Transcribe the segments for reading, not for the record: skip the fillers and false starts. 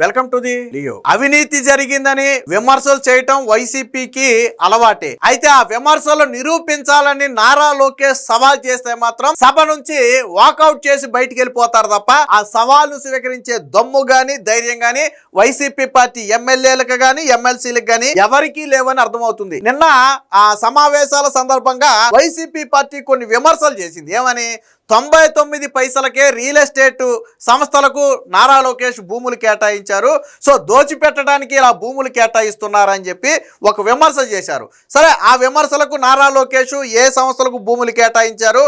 Welcome to the Leo. అవినీతి జరిగిందని విమర్శలు చేయటం వైసీపీకి అలవాటే. అయితే ఆ విమర్శలు నిరూపించాలని నారా లోకేష్ సవాల్ చేస్తే మాత్రం సభ నుంచి వాకౌట్ చేసి బయటికి వెళ్ళిపోతారు తప్ప ఆ సవాలు స్వీకరించే దమ్ము గాని ధైర్యం గాని వైసీపీ పార్టీ ఎమ్మెల్యేలకు గాని ఎమ్మెల్సీలకు గాని ఎవరికీ లేవని అర్థమవుతుంది. నిన్న ఆ సమావేశాల సందర్భంగా వైసీపీ పార్టీ కొన్ని విమర్శలు చేసింది. ఏమని? 99 పైసలకే రియల్ ఎస్టేట్ సంస్థలకు నారా లోకేష్ భూములు కేటాయించారు, సో దోచిపెట్టడానికి ఇలా భూములు కేటాయిస్తున్నారని చెప్పి ఒక విమర్శ చేశారు. సరే, ఆ విమర్శలకు నారా లోకేష్ ఏ సంస్థలకు భూములు కేటాయించారు,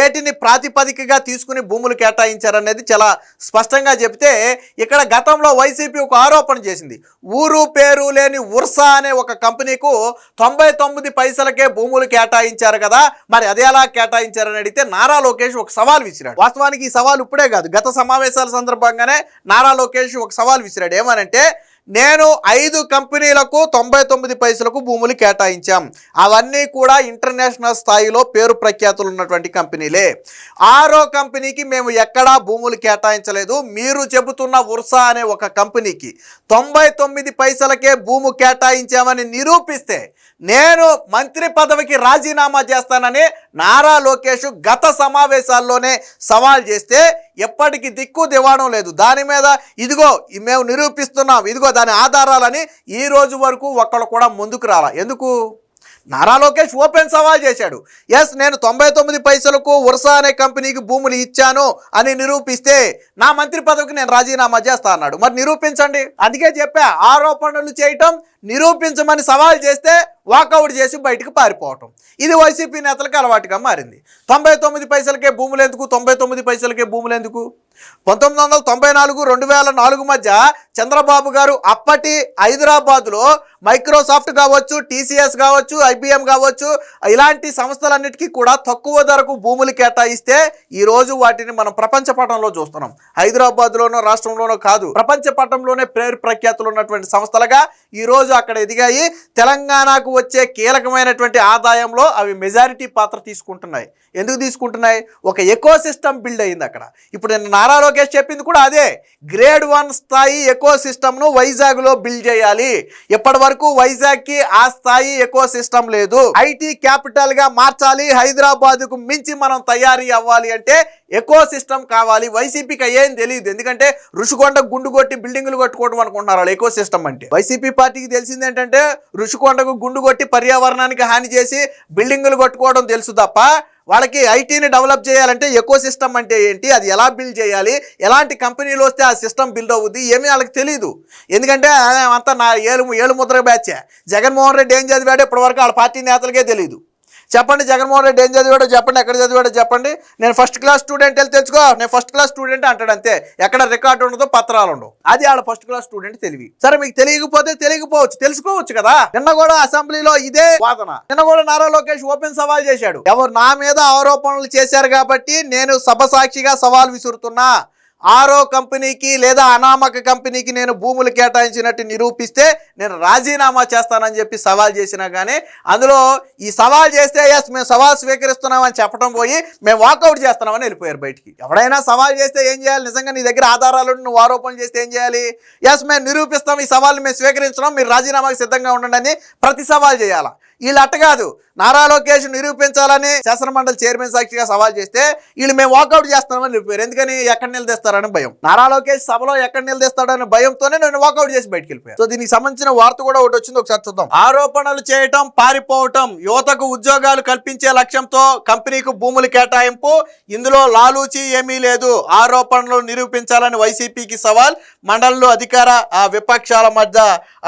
ఏటిని ప్రాతిపదికగా తీసుకుని భూములు కేటాయించారు అనేది చాలా స్పష్టంగా చెప్తే, ఇక్కడ గతంలో వైసీపీ ఒక ఆరోపణ చేసింది. ఊరు పేరు లేని ఉర్సా అనే ఒక కంపెనీకు 99 పైసలకే భూములు కేటాయించారు కదా, మరి అది ఎలా కేటాయించారని అడిగితే నారా లోకేష్ ఒక సవాల్ విసిరాడు. వాస్తవానికి ఈ సవాల్ ఇప్పుడే కాదు, గత సమావేశాల సందర్భంగానే నారా లోకేష్ ఒక సవాల్ విసిరాడు. ఏమనంటే, నేను 5 కంపెనీలకు 99 పైసలకు భూములు కేటాయించాం, అవన్నీ కూడా ఇంటర్నేషనల్ స్థాయిలో పేరు ప్రఖ్యాతులు ఉన్నటువంటి కంపెనీలే. 6వ కంపెనీకి మేము ఎక్కడా భూములు కేటాయించలేదు. మీరు చెబుతున్న ఉర్సా అనే ఒక కంపెనీకి 99 పైసలకే భూము కేటాయించామని నిరూపిస్తే నేను మంత్రి పదవికి రాజీనామా చేస్తానని నారా లోకేష్ గత సమావేశాల్లోనే సవాల్ చేస్తే ఎప్పటికీ దిక్కు దివాణం లేదు. దాని మీద ఇదిగో మేము నిరూపిస్తున్నాం, ఇదిగో దాని ఆధారాలని ఈ రోజు వరకు ఒక్కళ్ళు కూడా ముందుకు రాలా. ఎందుకు? నారా లోకేష్ ఓపెన్ సవాల్ చేశాడు. ఎస్, నేను 99 పైసలకు ఉర్సా అనే కంపెనీకి భూములు ఇచ్చాను అని నిరూపిస్తే నా మంత్రి పదవికి నేను రాజీనామా చేస్తా అన్నాడు. మరి నిరూపించండి. అందుకే చెప్పా, ఆరోపణలు చేయటం నిరూపించమని సవాల్ చేస్తే వాకౌట్ చేసి బయటకు పారిపోవటం, ఇది వైసీపీ నేతలకు అలవాటుగా మారింది. 99 పైసలకే భూములు ఎందుకు, 99 పైసలకే భూములు ఎందుకు? 1994, 2004 మధ్య చంద్రబాబు గారు అప్పటి హైదరాబాద్లో మైక్రోసాఫ్ట్ కావచ్చు, టీసీఎస్ కావచ్చు, ఐబిఎం కావచ్చు, ఇలాంటి సంస్థలన్నిటికీ కూడా తక్కువ ధరకు భూములు కేటాయిస్తే ఈరోజు వాటిని మనం ప్రపంచ పటంలో చూస్తున్నాం. హైదరాబాద్లోనో రాష్ట్రంలోనో కాదు, ప్రపంచ పటంలోనే పేరు ప్రఖ్యాతులు ఉన్నటువంటి సంస్థలుగా ఈరోజు అక్కడ ఎదిగాయి. తెలంగాణకు వచ్చే కీలకమైనటువంటి ఆదాయంలో అవి మెజారిటీ పాత్ర తీసుకుంటున్నాయి. ఎందుకు తీసుకుంటున్నాయి? ఒక ఎకో సిస్టమ్ బిల్డ్ అయింది అక్కడ. ఇప్పుడు నేను నారా లోకేష్ చెప్పింది కూడా అదే, గ్రేడ్ 1 స్థాయి ఎకో సిస్టమ్ను వైజాగ్లో బిల్డ్ చేయాలి. ఇప్పటి వరకు వైజాగ్కి ఆ స్థాయి ఎకో సిస్టమ్ లేదు. ఐటీ క్యాపిటల్గా మార్చాలి, హైదరాబాద్కు మించి మనం తయారీ అవ్వాలి అంటే ఎకో సిస్టమ్ కావాలి. వైసీపీకి ఏం తెలియదు, ఎందుకంటే ఋషికొండ గుండు కొట్టి బిల్డింగులు కట్టుకోవడం అనుకుంటున్నారు వాళ్ళు ఎకో సిస్టమ్ అంటే. వైసీపీ పార్టీకి తెలిసింది ఏంటంటే ఋషికొండకు గుండు కొట్టి పర్యావరణానికి హాని చేసి బిల్డింగులు కట్టుకోవడం తెలుసు తప్ప వాళ్ళకి ఐటీని డెవలప్ చేయాలంటే ఎకో సిస్టమ్ అంటే ఏంటి, అది ఎలా బిల్డ్ చేయాలి, ఎలాంటి కంపెనీలు వస్తే ఆ సిస్టమ్ బిల్డ్ అవుద్ది, ఏమీ వాళ్ళకి తెలియదు. ఎందుకంటే అంతా నా ఏలు ముద్ర బ్యాచే. జగన్మోహన్ రెడ్డి ఏం చదివాడో ఇప్పటివరకు వాళ్ళ పార్టీ నేతలకే తెలియదు. చెప్పండి, జగన్మోహన్ రెడ్డి ఏం చదివాడో చెప్పండి, ఎక్కడ చదివాడో చెప్పండి. నేను ఫస్ట్ క్లాస్ స్టూడెంట్ వెళ్ళి తెలుసుకో, నేను ఫస్ట్ క్లాస్ స్టూడెంట్ అంటాడు అంతే. ఎక్కడ రికార్డు ఉండదో, పత్రాలు ఉండవు. అది వాళ్ళ ఫస్ట్ క్లాస్ స్టూడెంట్ తెలివి. సరే, మీకు తెలియకపోతే తెలియకపోవచ్చు, తెలుసుకోవచ్చు కదా. నిన్న కూడా అసెంబ్లీలో ఇదే వాదన. నిన్న కూడా నారా లోకేష్ ఓపెన్ సవాల్ చేశాడు. ఎవరు నా మీద ఆరోపణలు చేశారు కాబట్టి నేను సభ సాక్షిగా సవాల్ విసురుతున్నా. 6వ కంపెనీకి లేదా అనామక కంపెనీకి నేను భూములు కేటాయించినట్టు నిరూపిస్తే నేను రాజీనామా చేస్తానని చెప్పి సవాల్ చేసినా కానీ అందులో ఈ సవాల్ చేస్తే ఎస్ మేము సవాల్ స్వీకరిస్తున్నామని చెప్పడం పోయి మేము వాకౌట్ చేస్తున్నామని వెళ్ళిపోయారు బయటికి. ఎవడైనా సవాల్ చేస్తే ఏం చేయాలి? నిజంగా నీ దగ్గర ఆధారాలు నువ్వు ఆరోపణలు చేస్తే ఏం చేయాలి? ఎస్ మేము నిరూపిస్తాం, ఈ సవాల్ని మేము స్వీకరించడం, మీరు రాజీనామాకి సిద్ధంగా ఉండండి అని ప్రతి సవాల్ చేయాలా. వీళ్ళు అట్ట కాదు, నారా లోకేష్ నిరూపించాలని శాసనమండలి చైర్మన్ సాక్షిగా సవాల్ చేస్తే వీళ్ళు మేము వాకౌట్ చేస్తున్నామని వెళ్ళిపోయారు. ఎందుకని? ఎక్కడ నిలదీస్తారని భయం. నారా లోకేష్ సభలో ఎక్కడ నిలదీస్తాడని భయంతోనే నేను వాకౌట్ చేసి బయటకు వెళ్ళిపోయాను. సో దీనికి సంబంధించిన వార్త కూడా ఒకటి వచ్చింది, ఒకసారి చూద్దాం. ఆరోపణలు చేయటం, పారిపోవటం, యువతకు ఉద్యోగాలు కల్పించే లక్ష్యంతో కంపెనీకి భూములు కేటాయింపు, ఇందులో లాలూచి ఏమీ లేదు, ఆరోపణలు నిరూపించాలని వైసీపీకి సవాల్, మండలిలో అధికార విపక్షాల మధ్య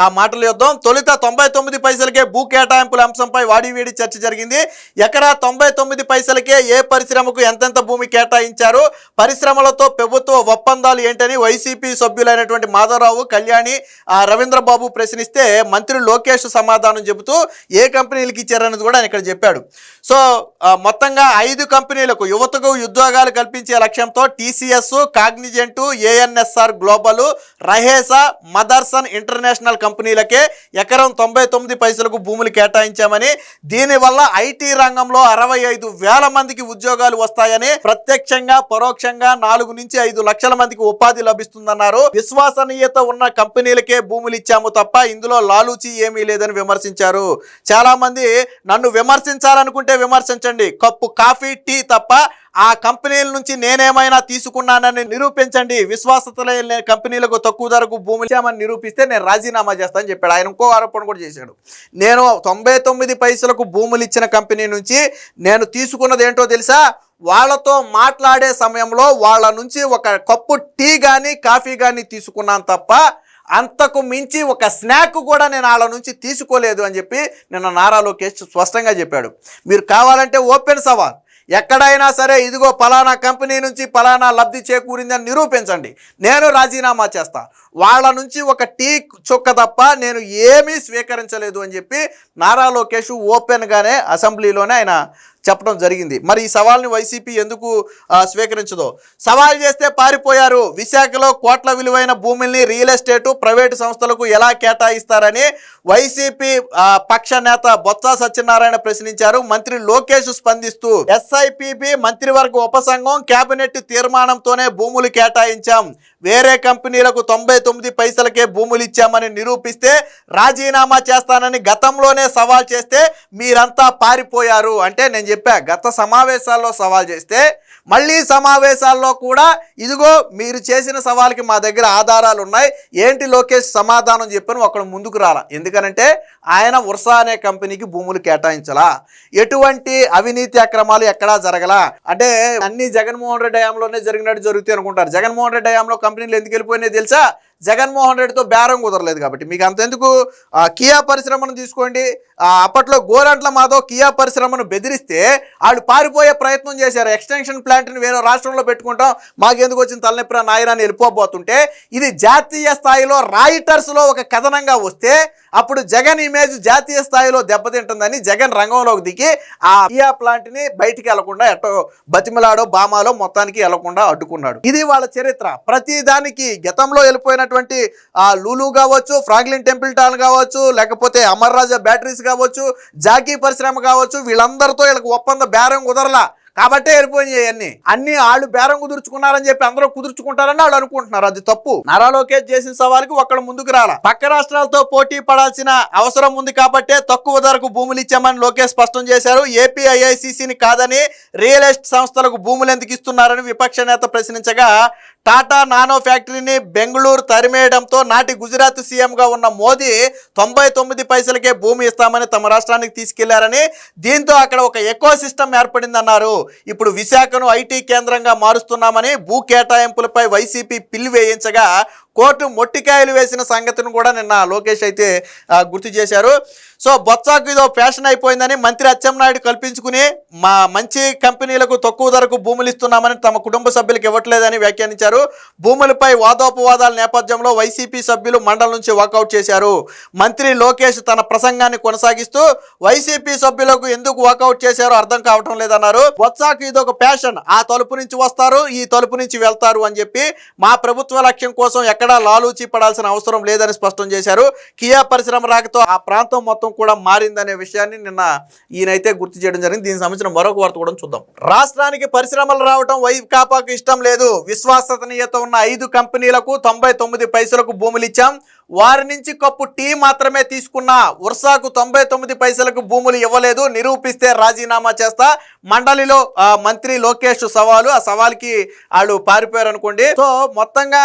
ఆ మాటల యుద్ధం. తొలుత 99 పైసలకే భూ కేటాయింపుల అంశంపై వాడివేడి చర్చ జరిగింది. ఎకరా 99 పైసలకే ఏ పరిశ్రమకు ఎంతెంత భూమి కేటాయించారు, పరిశ్రమలతో ప్రభుత్వ ఒప్పందాలు ఏంటని వైసీపీ సభ్యులైనటువంటి మాధవరావు, కళ్యాణి, రవీంద్రబాబు ప్రశ్నిస్తే మంత్రి లోకేష్ సమాధానం చెబుతూ ఏ కంపెనీలకు ఇచ్చారనేది కూడా ఆయన ఇక్కడ చెప్పాడు. సో మొత్తంగా 5 కంపెనీలకు యువతకు ఉద్యోగాలు కల్పించే లక్ష్యంతో టీసీఎస్, కాగ్నిజెంట్, ఏఎన్ఎస్ఆర్ గ్లోబల్, రహేసా, మదర్సన్ ఇంటర్నేషనల్ కంపెనీలకే ఎకరం 99 పైసలకు భూములు కేటాయించారు. కేటాయించామని, దీనివల్ల ఐటీ రంగంలో 65,000 మందికి ఉద్యోగాలు వస్తాయని, ప్రత్యక్షంగా పరోక్షంగా 4 నుంచి 5 లక్షల మందికి ఉపాధి లభిస్తుందన్నారు. విశ్వసనీయత ఉన్న కంపెనీలకే భూములు ఇచ్చాము తప్ప ఇందులో లాలూచి ఏమీ లేదని విమర్శించారు. చాలా మంది నన్ను విమర్శించాలనుకుంటే విమర్శించండి, కప్పు కాఫీ టీ తప్ప ఆ కంపెనీల నుంచి నేనేమైనా తీసుకున్నానని నిరూపించండి. విశ్వాసత లేని కంపెనీలకు తక్కువ ధరకు భూములు ఇచ్చామని నిరూపిస్తే నేను రాజీనామా చేస్తానని చెప్పాడు. ఆయన ఇంకో ఆరోపణ కూడా చేశాడు. నేను 99 పైసలకు భూములు ఇచ్చిన కంపెనీ నుంచి నేను తీసుకున్నది ఏంటో తెలుసా, వాళ్ళతో మాట్లాడే సమయంలో వాళ్ళ నుంచి ఒక కప్పు టీ కానీ కాఫీ కానీ తీసుకున్నాను తప్ప అంతకు మించి ఒక స్నాక్ కూడా నేను వాళ్ళ నుంచి తీసుకోలేదు అని చెప్పి నిన్న నారా లోకేష్ స్పష్టంగా చెప్పాడు. మీరు కావాలంటే ఓపెన్ సవాల్, ఎక్కడైనా సరే ఇదిగో పలానా కంపెనీ నుంచి పలానా లబ్ధి చేకూరిందని నిరూపించండి, నేను రాజీనామా చేస్తా. వాళ్ళ నుంచి ఒక టీ చుక్క తప్ప నేను ఏమీ స్వీకరించలేదు అని చెప్పి నారా లోకేష్ ఓపెన్గానే అసెంబ్లీలోనే ఆయన చెప్పడం జరిగింది. మరి ఈ సవాల్ని వైసీపీ ఎందుకు స్వీకరించదో? సవాల్ చేస్తే పారిపోయారు. విశాఖలో కోట్ల విలువైన భూముల్ని రియల్ ఎస్టేటు ప్రైవేటు సంస్థలకు ఎలా కేటాయిస్తారని వైసీపీ పక్ష నేత బొత్స సత్యనారాయణ ప్రశ్నించారు. మంత్రి లోకేష్ స్పందిస్తూ ఎస్ఐపిబి మంత్రివర్గ ఉపసంఘం కేబినెట్ తీర్మానంతోనే భూములు కేటాయించాం, వేరే కంపెనీలకు 99 పైసలకే భూములు ఇచ్చామని నిరూపిస్తే రాజీనామా చేస్తానని గతంలోనే సవాల్ చేస్తే మీరంతా పారిపోయారు. అంటే నేను చెప్పా, గత సమావేశాల్లో సవాల్ చేస్తే మళ్ళీ సమావేశాల్లో కూడా ఇదిగో మీరు చేసిన సవాల్కి మా దగ్గర ఆధారాలు ఉన్నాయి, ఏంటి లోకేష్ సమాధానం చెప్పని ఒకడు ముందుకు రాలా. ఎందుకనంటే ఆయన ఉర్సా అనే కంపెనీకి భూములు కేటాయించలా, ఎటువంటి అవినీతి అక్రమాలు ఎక్కడా జరగలా. అంటే అన్ని జగన్మోహన్ రెడ్డి హయాంలోనే జరిగినట్టు జరుగుతాయి అనుకుంటారు. జగన్మోహన్ రెడ్డి హయాంలో కంపెనీలు ఎందుకు వెళ్ళిపోయినాయి తెలుసా? జగన్మోహన్ రెడ్డితో బేరం కుదరలేదు కాబట్టి. మీకు అంతెందుకు, కియా పరిశ్రమను తీసుకోండి. అప్పట్లో గోరంట్ల మాధవ్ కియా పరిశ్రమను బెదిరిస్తే వాళ్ళు పారిపోయే ప్రయత్నం చేశారు. ఎక్స్టెన్షన్ ప్లాంట్ని వేరే రాష్ట్రంలో పెట్టుకుంటాం, మాకెందుకు వచ్చిన తలనొప్పి నాయరాన్ని వెళ్ళిపోబోతుంటే ఇది జాతీయ స్థాయిలో రాయిటర్స్లో ఒక కథనంగా వస్తే అప్పుడు జగన్ ఇమేజ్ జాతీయ స్థాయిలో దెబ్బతింటుందని జగన్ రంగంలోకి దిగి ఆ కియా ప్లాంట్ని బయటికి వెళ్లకుండా ఎట్టో బతిమలాడో బామాలో మొత్తానికి వెళ్లకుండా అడ్డుకున్నాడు. ఇది వాళ్ళ చరిత్ర. ప్రతి దానికి గతంలో వెళ్ళిపోయినటువంటి లూలు కావచ్చు, ఫ్రాంక్లిన్ టెంపుల్టన్ కావచ్చు, లేకపోతే అమర్ రాజా బ్యాటరీస్ కావచ్చు, జాకీ పరిశ్రమ కావచ్చు, వీళ్ళందరితో వీళ్ళకి ఒప్పంద బేరం కుదరలా కాబట్టే వెళ్ళిపోయినాయి. అన్ని వాళ్ళు బేరం కుదుర్చుకున్నారని చెప్పి అందరూ కుదుర్చుకుంటారని వాళ్ళు అనుకుంటున్నారు. అది తప్పు. నారా లోకేష్ చేసిన సవాల్కి ఒక్కడు ముందుకు రాలా. పక్క రాష్ట్రాలతో పోటీ పడాల్సిన అవసరం ఉంది కాబట్టే తక్కువ ధరకు భూములు ఇచ్చామని లోకేష్ స్పష్టం చేశారు. ఏపీ ఐఐసిసిని కాదని రియల్ ఎస్టేట్ సంస్థలకు భూములు ఎందుకు ఇస్తున్నారని విపక్ష నేత ప్రశ్నించగా, టాటా నానో ఫ్యాక్టరీని బెంగళూరు తరిమేయడంతో నాటి గుజరాత్ సీఎంగా ఉన్న మోదీ 99 పైసలకే భూమి ఇస్తామని తమ రాష్ట్రానికి తీసుకెళ్లారని, దీంతో అక్కడ ఒక ఎకో సిస్టమ్ ఏర్పడిందన్నారు. ఇప్పుడు విశాఖను ఐటీ కేంద్రంగా మారుస్తున్నామని భూ కేటాయింపులపై వైసీపీ పిల్లి వేయించగా కోర్టు మొట్టికాయలు వేసిన సంగతిని కూడా నిన్న లోకేష్ అయితే గుర్తు చేశారు. సో బొత్సాకు ఇదో ఫ్యాషన్ అయిపోయిందని మంత్రి అచ్చెన్నాయుడు కల్పించుకుని మా మంచి కంపెనీలకు తక్కువ ధరకు భూములు ఇస్తున్నామని తమ కుటుంబ సభ్యులకు ఇవ్వట్లేదని వ్యాఖ్యానించారు. భూములపై వాదోపవాదాల నేపథ్యంలో వైసీపీ సభ్యులు మండలి నుంచి వాకౌట్ చేశారు. మంత్రి లోకేష్ తన ప్రసంగాన్ని కొనసాగిస్తూ వైసీపీ సభ్యులకు ఎందుకు వాకౌట్ చేశారో అర్థం కావటం లేదన్నారు. బొత్సాకు ఇదొక ఫ్యాషన్, ఆ తలుపు నుంచి వస్తారు, ఈ తలుపు నుంచి వెళ్తారు అని చెప్పి మా ప్రభుత్వ లక్ష్యం కోసం ఎక్కడా లాలూచి పడాల్సిన అవసరం లేదని స్పష్టం చేశారు. కియా పరిశ్రమ రాకతో ఆ ప్రాంతం మొత్తం కూడా మారిందనే విషయాన్ని నిన్న ఈయనైతే గుర్తు చేయడం జరిగింది. దీనికి సంబంధించిన మరొక వార్త కూడా చూద్దాం. రాష్ట్రానికి పరిశ్రమలు రావడం వైకాపాకు ఇష్టం లేదు. విశ్వసనీయత ఉన్న 5 కంపెనీలకు 99 పైసలకు భూములు ఇచ్చాం, వారి నుంచి కప్పు టీ మాత్రమే తీసుకున్నా, ఉర్సాకు 99 పైసలకు భూములు ఇవ్వలేదు, నిరూపిస్తే రాజీనామా చేస్తా. మండలిలో మంత్రి లోకేష్ సవాలు, ఆ సవాల్కి వాళ్ళు పారిపోయారు అనుకోండి. సో మొత్తంగా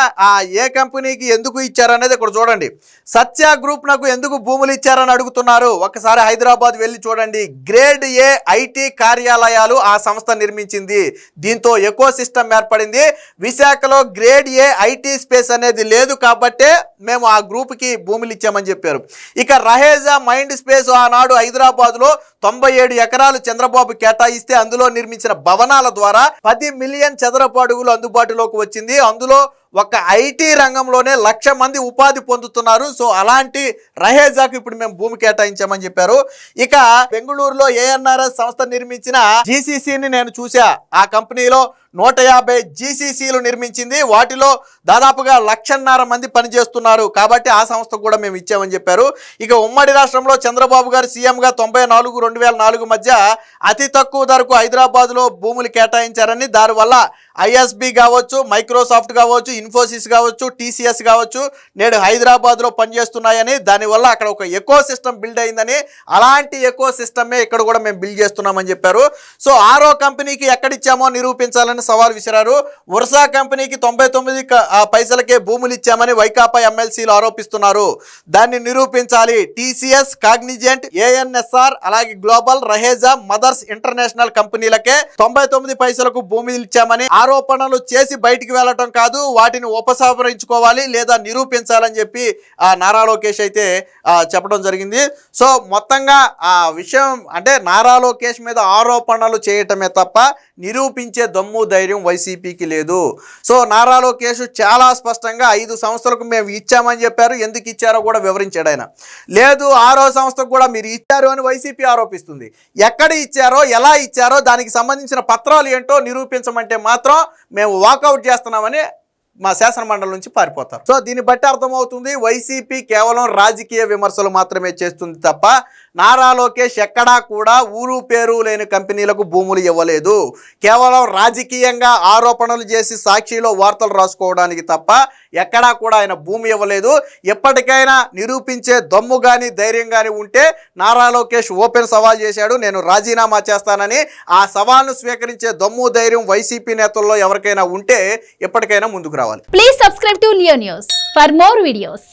ఏ కంపెనీకి ఎందుకు ఇచ్చారనేది ఇక్కడ చూడండి. సత్య గ్రూప్ నాకు ఎందుకు భూములు ఇచ్చారని అడుగుతున్నారు. ఒకసారి హైదరాబాద్ వెళ్ళి చూడండి. గ్రేడ్ ఏ ఐటీ కార్యాలయాలు ఆ సంస్థ నిర్మించింది, దీంతో ఎకో సిస్టమ్ ఏర్పడింది. విశాఖలో గ్రేడ్ ఏ ఐటీ స్పేస్ అనేది లేదు కాబట్టే మేము ఆ గ్రూప్కి భూములు ఇచ్చామని చెప్పారు. ఇక రహేజా మైండ్ స్పేస్ ఆనాడు హైదరాబాద్లో 97 ఎకరాలు చంద్రబాబు కేటాయిస్తే అందులో నిర్మించిన భవనాల ద్వారా 10 మిలియన్ చదరపు అడుగులు అందుబాటులోకి వచ్చింది. అందులో ఒక ఐటీ రంగంలోనే 1,00,000 మంది ఉపాధి పొందుతున్నారు. సో అలాంటి రహేజాకు ఇప్పుడు మేము భూమి కేటాయించామని చెప్పారు. ఇక బెంగళూరులో ఏఎన్ఆర్ఎస్ సంస్థ నిర్మించిన జీసీసీని నేను చూసా. ఆ కంపెనీలో 150 జీసీసీలు నిర్మించింది. వాటిలో దాదాపుగా 1,50,000 మంది పనిచేస్తున్నారు. కాబట్టి ఆ సంస్థకు కూడా మేము ఇచ్చామని చెప్పారు. ఇక ఉమ్మడి రాష్ట్రంలో చంద్రబాబు గారు సీఎంగా 94-2004 మధ్య అతి తక్కువ ధరకు హైదరాబాద్లో భూములు కేటాయించారని, దానివల్ల ఐఎస్బి కావచ్చు, మైక్రోసాఫ్ట్ కావచ్చు, ఇన్ఫోసిస్ కావచ్చు, టీసీఎస్ కావచ్చు నేడు హైదరాబాద్లో పనిచేస్తున్నాయని, దానివల్ల అక్కడ ఒక ఎకో సిస్టమ్ బిల్డ్ అయిందని, అలాంటి ఎకో సిస్టమే ఇక్కడ కూడా మేము బిల్డ్ చేస్తున్నామని చెప్పారు. సో ఆరో కంపెనీకి ఎక్కడిచ్చామో నిరూపించాలని సవాల్ విసిరారు. వర్సా కంపెనీకి 99 పైసలకే భూములు ఇచ్చామని వైకాపా ఎమ్మెల్సీలు ఆరోపిస్తున్నారు. దాన్ని నిరూపించాలి. టీసీఎస్, కాగ్నిజెంట్, ఏఎన్ఎస్ఆర్, అలాగే గ్లోబల్, రహేజా, మదర్స్ ఇంటర్నేషననల్ కంపెనీలకే 99 పైసలకు భూములు ఇచ్చామని ఆరోపణలు చేసి బయటికి వెళ్ళటం కాదు, వాటిని ఉపసంహరించుకోవాలి లేదా నిరూపించాలని చెప్పి నారా లోకేష్ అయితే చెప్పడం జరిగింది. సో మొత్తంగా ఆ విషయం అంటే నారా లోకేష్ మీద ఆరోపణలు చేయటమే తప్ప నిరూపించే దమ్ము ధైర్యం వైసీపీకి లేదు. సో నారా లోకేష్ చాలా స్పష్టంగా 5 సంస్థలకు మేము ఇచ్చామని చెప్పారు. ఎందుకు ఇచ్చారో కూడా వివరించాడు ఆయన. లేదు 6వ సంస్థకు కూడా మీరు ఇచ్చారు అని వైసీపీ ఆరోపిస్తుంది. ఎక్కడ ఇచ్చారో, ఎలా ఇచ్చారో దానికి సంబంధించిన పత్రాలు ఏంటో నిరూపించమంటే మాత్రం మేము వాకౌట్ చేస్తున్నామని మా శాసనమండలి నుంచి పారిపోతారు. సో దీన్ని బట్టి అర్థమవుతుంది వైసీపీ కేవలం రాజకీయ విమర్శలు మాత్రమే చేస్తుంది తప్ప నారా లోకేష్ ఎక్కడా కూడా ఊరు పేరు లేని కంపెనీలకు భూములు ఇవ్వలేదు. కేవలం రాజకీయంగా ఆరోపణలు చేసి సాక్షిలో వార్తలు రాసుకోవడానికి తప్ప ఎక్కడా కూడా ఆయన భూమి ఇవ్వలేదు. ఎప్పటికైనా నిరూపించే దమ్ము కానీ ధైర్యం కానీ ఉంటే నారా లోకేష్ ఓపెన్ సవాల్ చేశాడు, నేను రాజీనామా చేస్తానని. ఆ సవాల్ను స్వీకరించే దమ్ము ధైర్యం వైసీపీ నేతల్లో ఎవరికైనా ఉంటే ఎప్పటికైనా ముందుకు రావాలి. Please subscribe to Leo news for more videos.